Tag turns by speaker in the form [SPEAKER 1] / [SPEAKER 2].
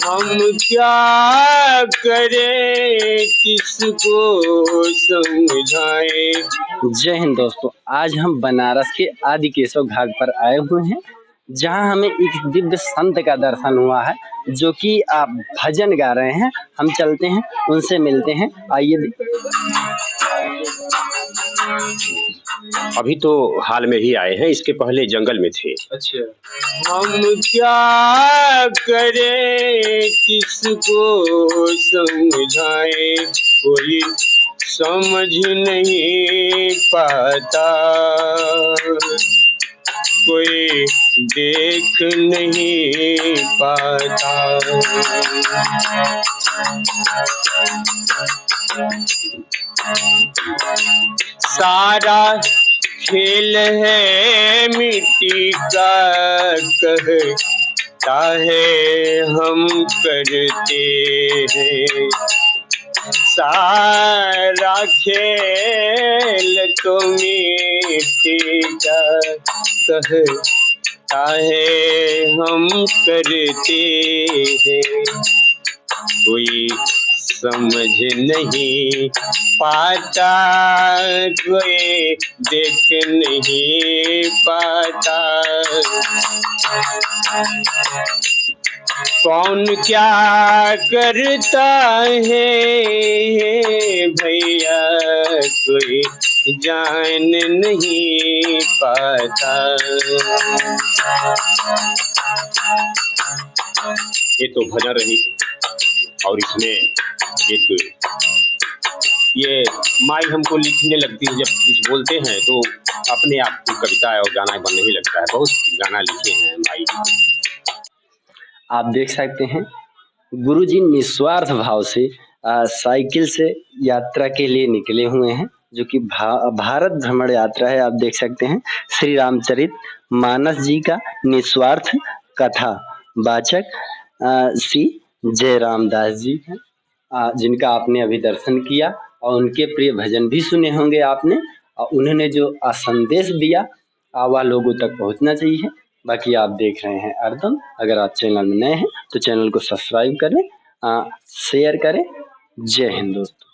[SPEAKER 1] हम क्या करें, किसको समझाएं। जय हिंद दोस्तों, आज हम बनारस के आदि केशव घाट पर आए हुए हैं, जहां हमें एक दिव्य संत का दर्शन हुआ है, जो कि आप भजन गा रहे हैं। हम चलते हैं, उनसे मिलते हैं। आइए।
[SPEAKER 2] अभी तो हाल में ही आए हैं, इसके पहले जंगल में थे।
[SPEAKER 1] अच्छा। हम क्या करें, किसको समझाएं, कोई समझ नहीं पाता, कोई देख नहीं पाता। सारा खेल है मिट्टी का, कहता है हम करते हैं। सारा खेल तो मिट्टी का, कहता है हम करते हैं। कोई समझ नहीं पाता, कोई देख नहीं पाता। कौन क्या करता है भैया, कोई जान नहीं पाता।
[SPEAKER 2] ये तो भजन रही, और इसमें एक ये माई हमको लिखने लगती है। जब कुछ बोलते हैं तो अपने आप को कविता और गाना बनने ही लगता है। बहुत गाना लिखे हैं माई।
[SPEAKER 1] आप देख सकते हैं, गुरुजी निस्वार्थ भाव से साइकिल से यात्रा के लिए निकले हुए हैं, जो कि भारत भ्रमण यात्रा है। आप देख सकते हैं, श्री रामचरित मानस जी का निस्वार्थ कथा वाचक श्री जयराम दास जी हैं, जिनका आपने अभी दर्शन किया और उनके प्रिय भजन भी सुने होंगे आपने। और उन्होंने जो संदेश दिया वह लोगों तक पहुंचना चाहिए। बाकी आप देख रहे हैं अर्दम। अगर आप चैनल में नए हैं तो चैनल को सब्सक्राइब करें, शेयर करें। जय हिंद दोस्तों।